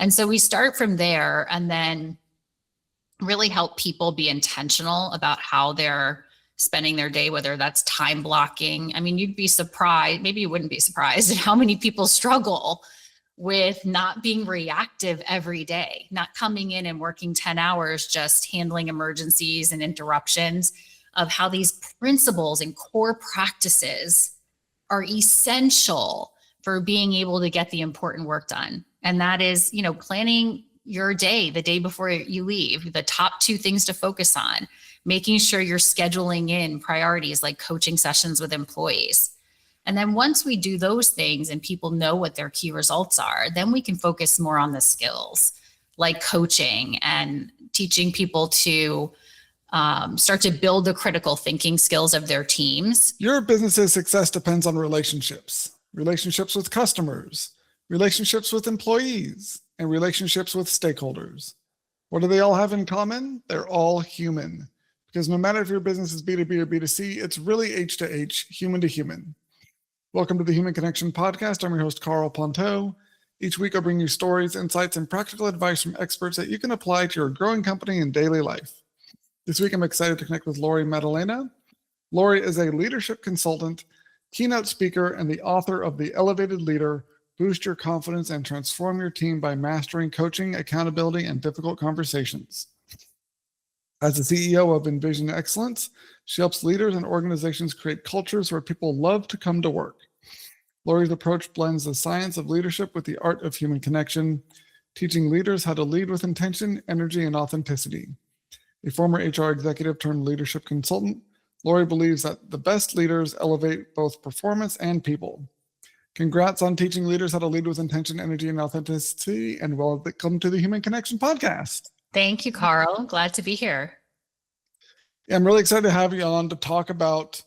And so we start from there and then really help people be intentional about how they're spending their day, whether that's time blocking. I mean, you'd be surprised, maybe you wouldn't be surprised at how many people struggle with not being reactive every day, not coming in and working 10 hours, just handling emergencies and interruptions, of how these principles and core practices are essential for being able to get the important work done. And that is, planning your day, the day before you leave, the top 2 things to focus on, making sure you're scheduling in priorities like coaching sessions with employees. And then once we do those things and people know what their key results are, then we can focus more on the skills like coaching and teaching people to start to build the critical thinking skills of their teams. Your business's success depends on relationships with customers, relationships with employees, and relationships with stakeholders. What do they all have in common? They're all human. Because no matter if your business is B2B or B2C, it's really H to H, human to human. Welcome to the Human Connection Podcast. I'm your host, Karl Ponto. Each week, I'll bring you stories, insights, and practical advice from experts that you can apply to your growing company and daily life. This week, I'm excited to connect with Laurie Maddalena. Laurie is a leadership consultant, keynote speaker, and the author of The Elevated Leader: Boost Your Confidence and Transform Your Team by Mastering Coaching, Accountability, and Difficult Conversations. As the CEO of Envision Excellence, she helps leaders and organizations create cultures where people love to come to work. Laurie's approach blends the science of leadership with the art of human connection, teaching leaders how to lead with intention, energy, and authenticity. A former HR executive turned leadership consultant, Laurie believes that the best leaders elevate both performance and people. Congrats on teaching leaders how to lead with intention, energy, and authenticity, and welcome to the Human Connection Podcast. Thank you, Karl. Glad to be here. Yeah, I'm really excited to have you on to talk about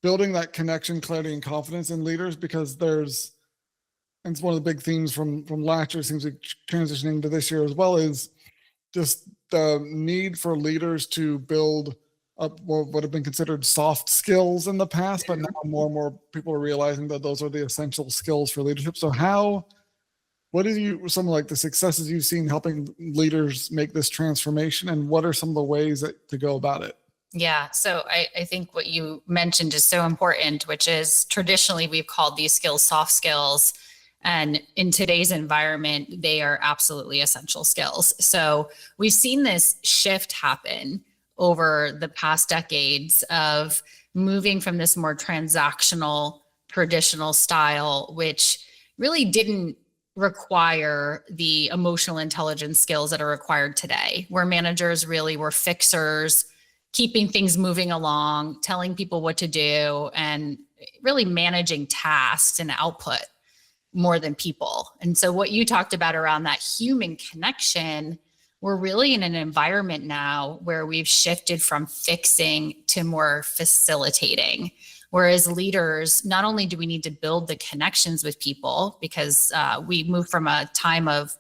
building that connection, clarity, and confidence in leaders, because and it's one of the big themes from last year, seems like transitioning to this year as well, is just the need for leaders to build up what would have been considered soft skills in the past, but now more and more people are realizing that those are the essential skills for leadership. So what are some of the successes you've seen helping leaders make this transformation, and what are some of the ways to go about it? Yeah, so I think what you mentioned is so important, which is traditionally we've called these skills soft skills. And in today's environment, they are absolutely essential skills. So we've seen this shift happen over the past decades of moving from this more transactional, traditional style, which really didn't require the emotional intelligence skills that are required today, where managers really were fixers, keeping things moving along, telling people what to do, and really managing tasks and output more than people. And so what you talked about around that human connection, we're really in an environment now where we've shifted from fixing to more facilitating. Whereas leaders, not only do we need to build the connections with people, because we moved from a time of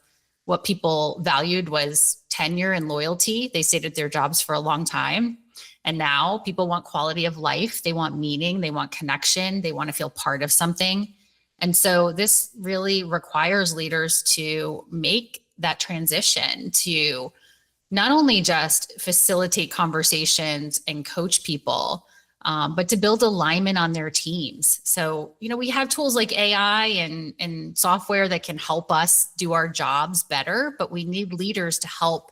what people valued was tenure and loyalty. They stayed at their jobs for a long time. And now people want quality of life. They want meaning. They want connection. They want to feel part of something. And so this really requires leaders to make that transition to not only just facilitate conversations and coach people, but to build alignment on their teams. So, we have tools like AI and software that can help us do our jobs better, but we need leaders to help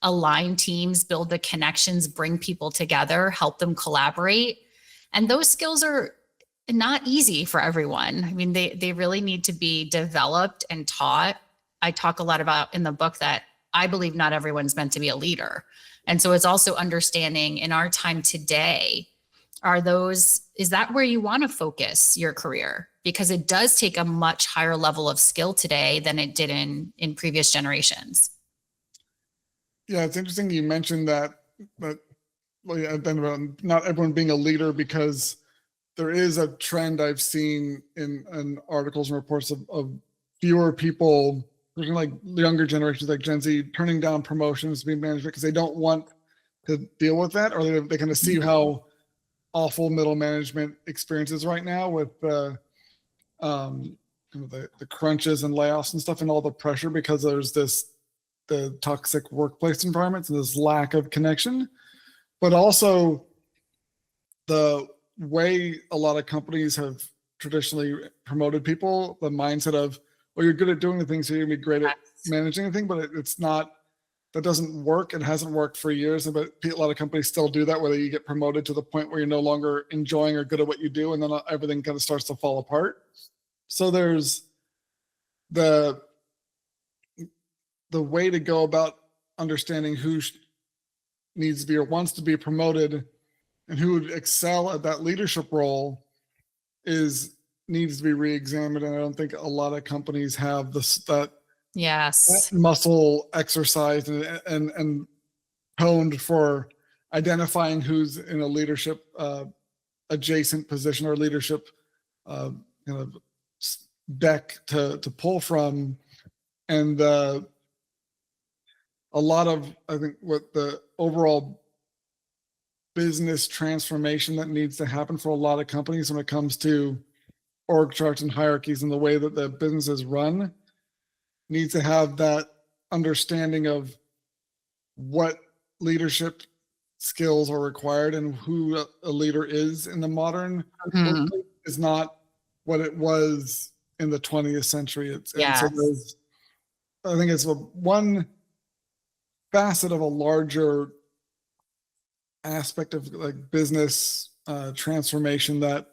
align teams, build the connections, bring people together, help them collaborate. And those skills are not easy for everyone. I mean, they really need to be developed and taught. I talk a lot about in the book that I believe not everyone's meant to be a leader. And so it's also understanding in our time today, is that where you want to focus your career? Because it does take a much higher level of skill today than it did in previous generations. Yeah, it's interesting you mentioned that about not everyone being a leader, because there is a trend I've seen in articles and reports of fewer people, like younger generations like Gen Z, turning down promotions to be management because they don't want to deal with that, or they kind of see how awful middle management experiences right now with the crunches and layoffs and stuff and all the pressure because there's the toxic workplace environments and this lack of connection, but also the way a lot of companies have traditionally promoted people, the mindset of, well, you're good at doing the things, so you're gonna be great at managing the thing, but it's not, that doesn't work. It hasn't worked for years, but a lot of companies still do that, whether you get promoted to the point where you're no longer enjoying or good at what you do, and then everything kind of starts to fall apart. So there's the way to go about understanding who needs to be or wants to be promoted and who would excel at that leadership role needs to be re-examined. And I don't think a lot of companies have that muscle exercise and honed for identifying who's in a leadership adjacent position or leadership kind of deck to pull from. And a lot of, I think, what the overall business transformation that needs to happen for a lot of companies when it comes to org charts and hierarchies and the way that the business is run needs to have that understanding of what leadership skills are required and who a leader is in the modern workplace is not what it was in the 20th century. And so I think it's one facet of a larger aspect of like business transformation that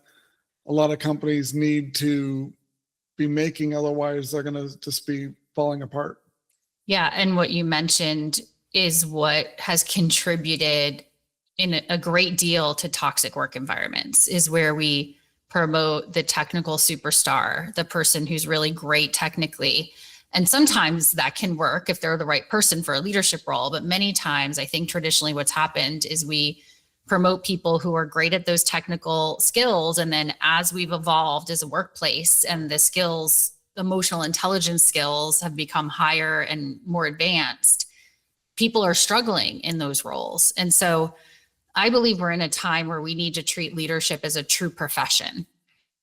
a lot of companies need to be making, otherwise they're going to just be falling apart. Yeah, and what you mentioned is what has contributed in a great deal to toxic work environments, is where we promote the technical superstar, the person who's really great technically. And sometimes that can work if they're the right person for a leadership role. But many times, I think traditionally what's happened is we promote people who are great at those technical skills. And then as we've evolved as a workplace and the skills, emotional intelligence skills have become higher and more advanced, people are struggling in those roles. And so I believe we're in a time where we need to treat leadership as a true profession.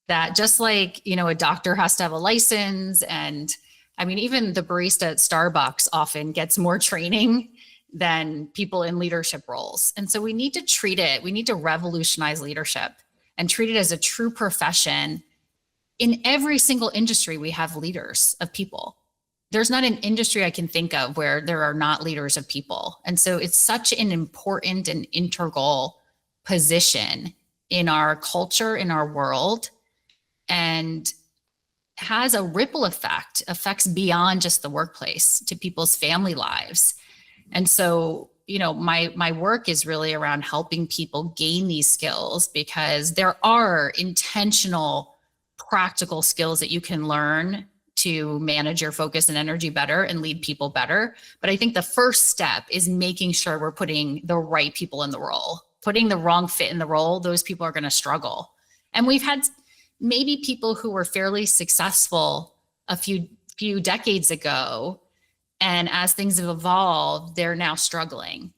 That just like, a doctor has to have a license, and I mean, even the barista at Starbucks often gets more training than people in leadership roles. And so we need to revolutionize leadership and treat it as a true profession. In every single industry, we have leaders of people. There's not an industry I can think of where there are not leaders of people. And so it's such an important and integral position in our culture, in our world, and has a ripple effect, affects beyond just the workplace to people's family lives. And so, my work is really around helping people gain these skills, because there are intentional, practical skills that you can learn to manage your focus and energy better and lead people better. But I think the first step is making sure we're putting the right people in the role. Putting the wrong fit in the role, those people are going to struggle. And we've had maybe people who were fairly successful a few decades ago, and as things have evolved, they're now struggling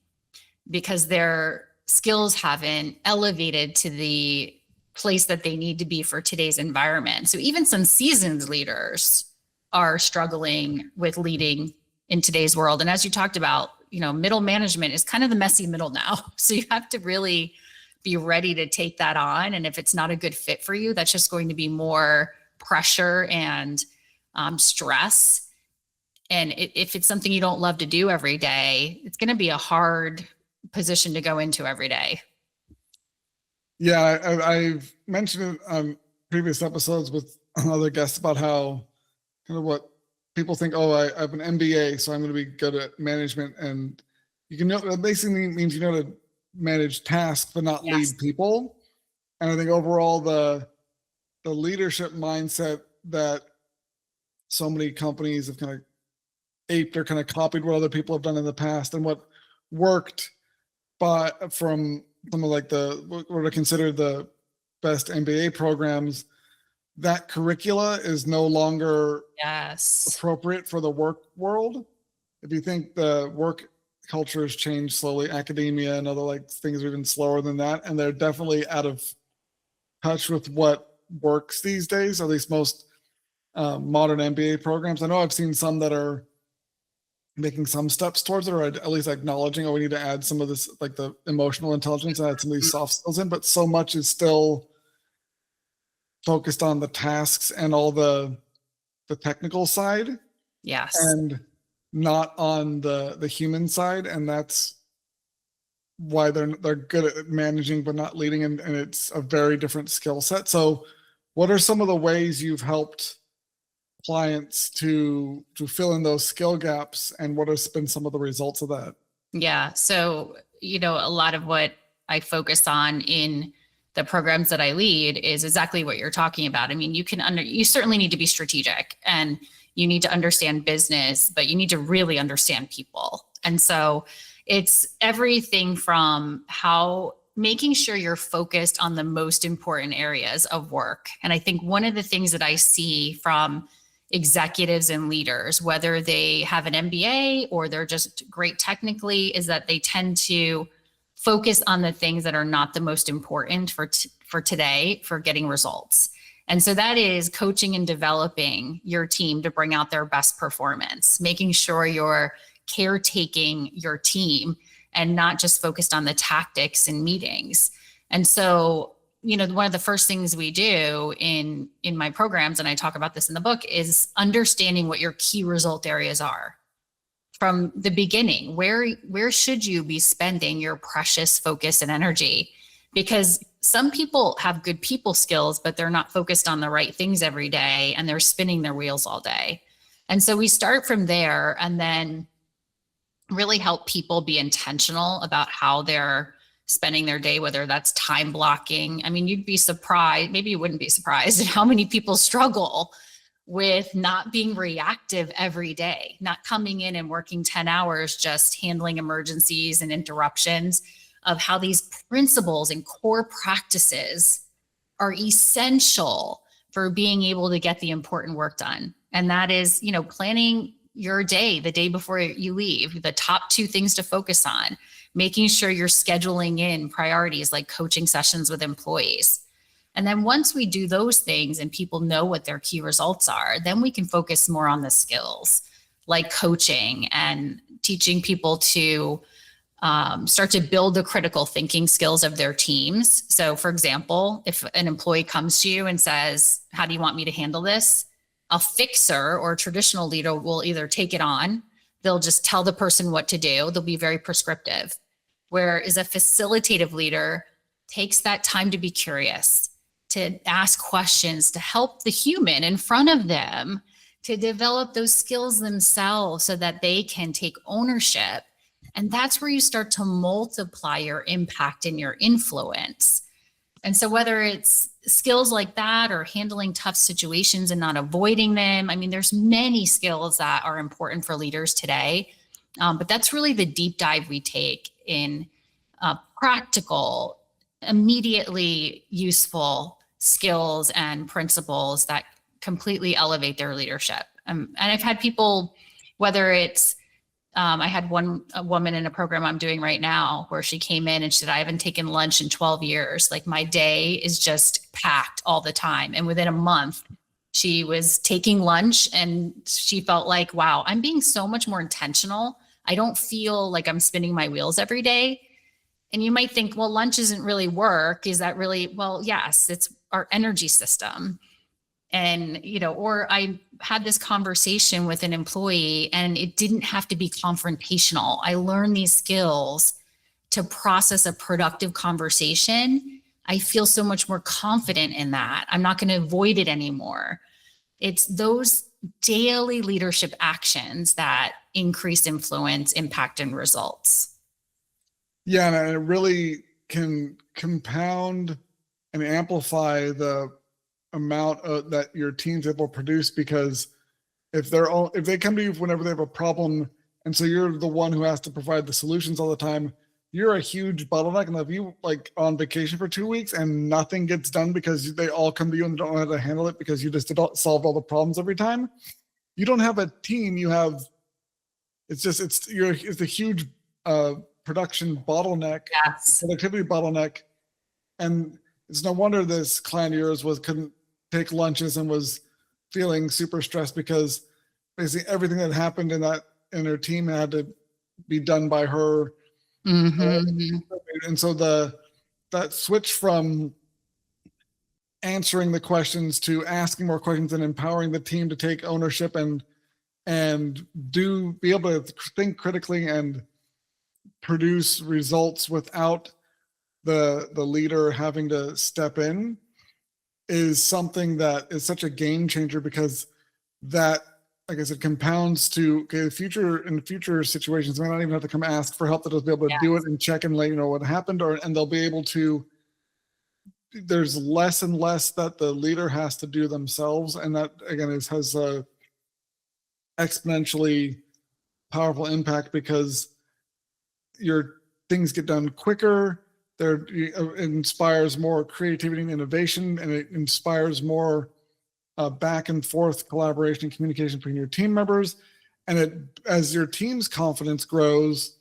because their skills haven't elevated to the place that they need to be for today's environment. So even some seasoned leaders are struggling with leading in today's world. And as you talked about, middle management is kind of the messy middle now. So you have to really be ready to take that on. And if it's not a good fit for you, that's just going to be more pressure and stress. And if it's something you don't love to do every day, it's going to be a hard position to go into every day. Yeah, I've mentioned it on previous episodes with other guests about how kind of what people think, I have an MBA, so I'm going to be good at management. And that basically means to manage tasks, but not lead people. And I think overall the leadership mindset that so many companies have kind of aped or kind of copied what other people have done in the past, and what worked from some of like what are considered the best MBA programs, that curricula is no longer appropriate for the work world. If you think the work culture has changed slowly, academia and other things are even slower than that, and they're definitely out of touch with what works these days, or at least most modern MBA programs. I know I've seen some that are making some steps towards it, or at least acknowledging, oh, we need to add some of this, like the emotional intelligence, and add some of these soft skills in, but so much is still focused on the tasks and all the technical side. Yes. And not on the human side. And that's why they're good at managing, but not leading. And it's a very different skill set. So what are some of the ways you've helped clients to fill in those skill gaps, and what has been some of the results of that? Yeah. So, a lot of what I focus on in the programs that I lead is exactly what you're talking about. I mean, you certainly need to be strategic, and you need to understand business, but you need to really understand people. And so it's everything from making sure you're focused on the most important areas of work. And I think one of the things that I see from executives and leaders, whether they have an MBA or they're just great technically, is that they tend to focus on the things that are not the most important for today, for getting results. And so that is coaching and developing your team to bring out their best performance, making sure you're caretaking your team and not just focused on the tactics and meetings. And so, one of the first things we do in my programs, and I talk about this in the book, is understanding what your key result areas are. From the beginning, where should you be spending your precious focus and energy? Because some people have good people skills, but they're not focused on the right things every day, and they're spinning their wheels all day. And so we start from there, and then really help people be intentional about how they're spending their day, whether that's time blocking. I mean, you'd be surprised, maybe you wouldn't be surprised at how many people struggle with not being reactive every day, not coming in and working 10 hours, just handling emergencies and interruptions, of how these principles and core practices are essential for being able to get the important work done. And that is, planning your day the day before you leave, the top 2 things to focus on, making sure you're scheduling in priorities like coaching sessions with employees. And then once we do those things and people know what their key results are, then we can focus more on the skills like coaching and teaching people to start to build the critical thinking skills of their teams. So for example, if an employee comes to you and says, how do you want me to handle this? A fixer or a traditional leader will either take it on, they'll just tell the person what to do, they'll be very prescriptive. Whereas a facilitative leader takes that time to be curious, to ask questions, to help the human in front of them to develop those skills themselves so that they can take ownership. And that's where you start to multiply your impact and your influence. And so whether it's skills like that or handling tough situations and not avoiding them, I mean, there's many skills that are important for leaders today. But that's really the deep dive we take in practical, immediately useful skills and principles that completely elevate their leadership. And I've had people, whether it's, I had a woman in a program I'm doing right now where she came in and she said, I haven't taken lunch in 12 years. Like my day is just packed all the time. And within a month, she was taking lunch and she felt like, wow, I'm being so much more intentional. I don't feel like I'm spinning my wheels every day. And you might think, well, lunch isn't really work. Is that really? Well, yes, it's our energy system. And, or I had this conversation with an employee and it didn't have to be confrontational. I learned these skills to process a productive conversation. I feel so much more confident in that. I'm not going to avoid it anymore. It's those daily leadership actions that increase influence, impact, and results. Yeah, and it really can compound and amplify the amount that your team's able to produce, because if they come to you whenever they have a problem, and so you're the one who has to provide the solutions all the time, you're a huge bottleneck. And if you like on vacation for 2 weeks and nothing gets done because they all come to you and don't know how to handle it because you just solved all the problems every time, you don't have a team. You have, it's a huge production bottleneck, Yes. productivity bottleneck. And it's no wonder this client of yours couldn't take lunches and was feeling super stressed because basically everything that happened in her team had to be done by her. Mm-hmm. And so that switch from answering the questions to asking more questions and empowering the team to take ownership and be able to think critically and produce results without the leader having to step in is something that is such a game changer, because that, like I said, compounds to in future situations, they might not even have to come ask for help. They'll be able to do it and check and let you know what happened, and they'll be able to. There's less and less that the leader has to do themselves, and that again has a exponentially powerful impact, because your things get done quicker. It inspires more creativity and innovation, and it inspires more back and forth collaboration and communication between your team members. And as your team's confidence grows,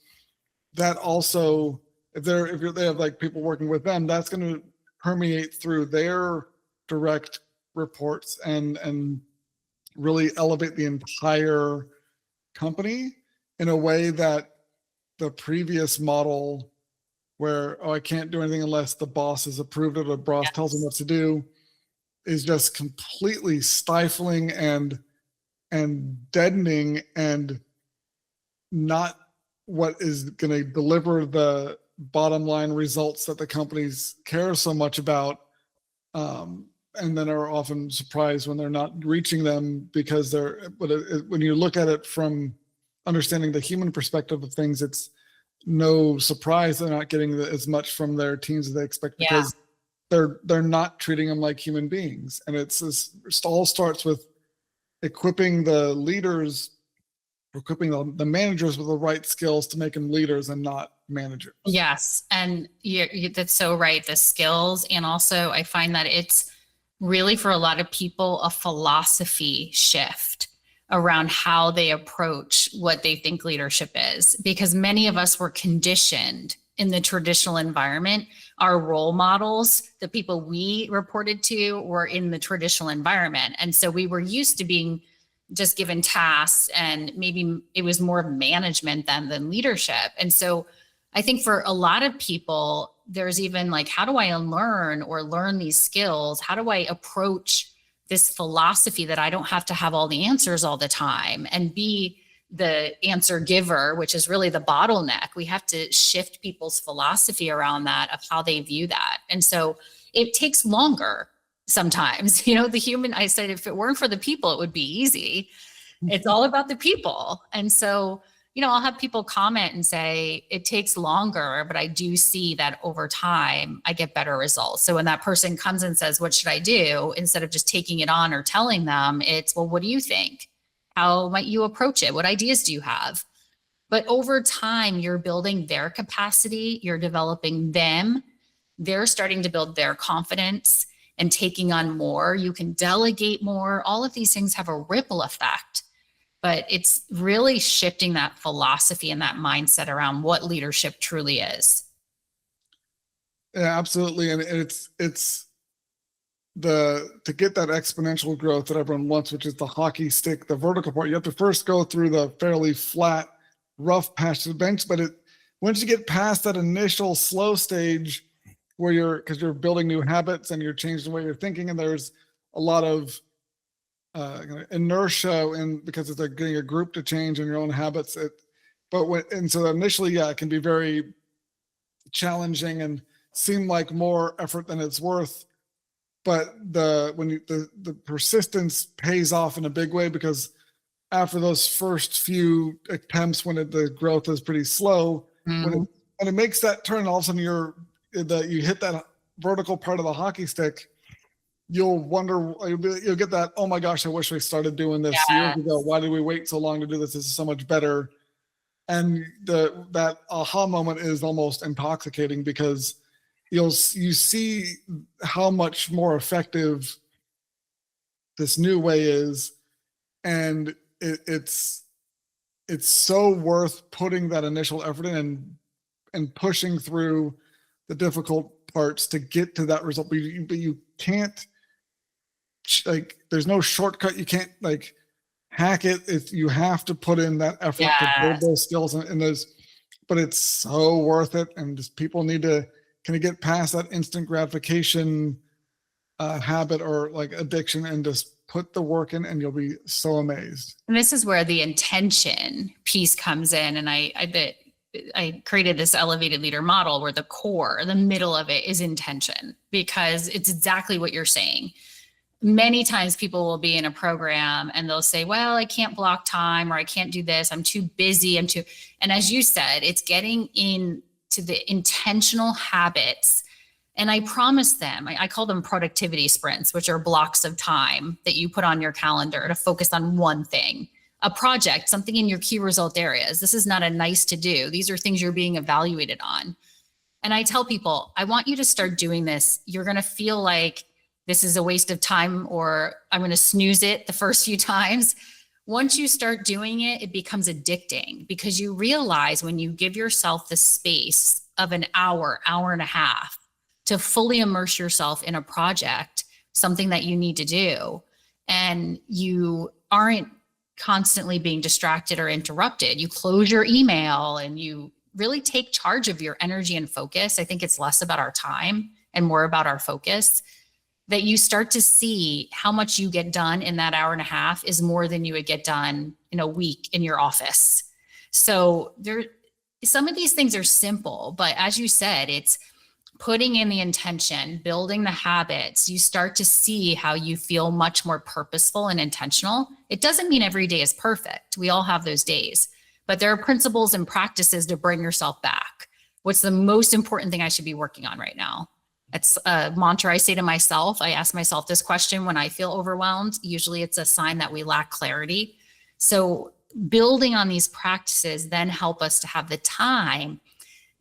that also, if they have like people working with them, that's going to permeate through their direct reports and really elevate the entire company in a way that the previous model, where I can't do anything unless the boss has approved it or boss tells them what to do, is just completely stifling and deadening, and not what is going to deliver the bottom line results that the companies care so much about, and then are often surprised when they're not reaching them, because when you look at it from understanding the human perspective of things, it's no surprise they're not getting as much from their teams as they expect, because they're not treating them like human beings. And it all starts with equipping the leaders, equipping the managers with the right skills to make them leaders and not managers. Yes. And that's so right. The skills. And also I find that it's really, for a lot of people, a philosophy shift around how they approach what they think leadership is, because many of us were conditioned in the traditional environment. Our role models, the people we reported to, were in the traditional environment. And so we were used to being just given tasks, and maybe it was more management than leadership. And so I think for a lot of people, there's even like, how do I unlearn or learn these skills? How do I approach this philosophy that I don't have to have all the answers all the time and be the answer giver, which is really the bottleneck? We have to shift people's philosophy around that, of how they view that. And so it takes longer sometimes. The human, I said, if it weren't for the people, it would be easy. It's all about the people. And so, I'll have people comment and say it takes longer, but I do see that over time I get better results. So when that person comes and says, what should I do? Instead of just taking it on or telling them, it's, well, what do you think? How might you approach it? What ideas do you have? But over time, you're building their capacity, you're developing them, they're starting to build their confidence and taking on more. You can delegate more. All of these things have a ripple effect. But it's really shifting that philosophy and that mindset around what leadership truly is. Yeah, absolutely. And it's to get that exponential growth that everyone wants, which is the hockey stick, the vertical part. You have to first go through the fairly flat, rough patch to the bench. But once you get past that initial slow stage, where because you're building new habits and you're changing the way you're thinking, and there's a lot of inertia, and because it's like getting a group to change in your own habits. So initially, it can be very challenging and seem like more effort than it's worth. But the persistence pays off in a big way, because after those first few attempts, when the growth is pretty slow, when it makes that turn, all of a sudden you hit that vertical part of the hockey stick. You'll wonder, you'll get that, oh my gosh, I wish we started doing this years ago. Why did we wait so long to do this? This is so much better. And that aha moment is almost intoxicating, because you see how much more effective this new way is. And it's so worth putting that initial effort in and pushing through the difficult parts to get to that result. But you can't like there's no shortcut. You can't like hack it. You have to put in that effort to build those skills and those, but it's so worth it. And just people need to kind of get past that instant gratification habit or like addiction and just put the work in, and you'll be so amazed. And this is where the intention piece comes in. And I created this elevated leader model where the core, the middle of it is intention, because it's exactly what you're saying. Many times people will be in a program and they'll say, well, I can't block time, or I can't do this. I'm too busy. And as you said, it's getting into the intentional habits. And I promise them, I call them productivity sprints, which are blocks of time that you put on your calendar to focus on one thing, a project, something in your key result areas. This is not a nice to do. These are things you're being evaluated on. And I tell people, I want you to start doing this. You're going to feel like this is a waste of time, or I'm going to snooze it the first few times. Once you start doing it, it becomes addicting, because you realize when you give yourself the space of an hour, hour and a half to fully immerse yourself in a project, something that you need to do, and you aren't constantly being distracted or interrupted. You close your email and you really take charge of your energy and focus. I think it's less about our time and more about our focus, that you start to see how much you get done in that hour and a half is more than you would get done in a week in your office. So some of these things are simple, but as you said, it's putting in the intention, building the habits. You start to see how you feel much more purposeful and intentional. It doesn't mean every day is perfect. We all have those days, but there are principles and practices to bring yourself back. What's the most important thing I should be working on right now? It's a mantra I say to myself. I ask myself this question when I feel overwhelmed. Usually it's a sign that we lack clarity. So building on these practices then help us to have the time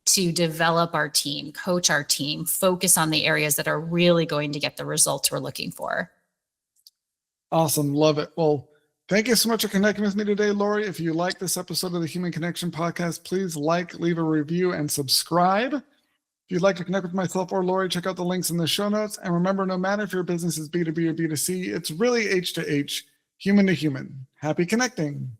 to develop our team, coach our team, focus on the areas that are really going to get the results we're looking for. Awesome. Love it. Well, thank you so much for connecting with me today, Laurie. If you like this episode of the Human Connection Podcast, please leave a review, and subscribe. If you'd like to connect with myself or Laurie, check out the links in the show notes. And remember, no matter if your business is B2B or B2C, it's really H to H, human to human. Happy connecting.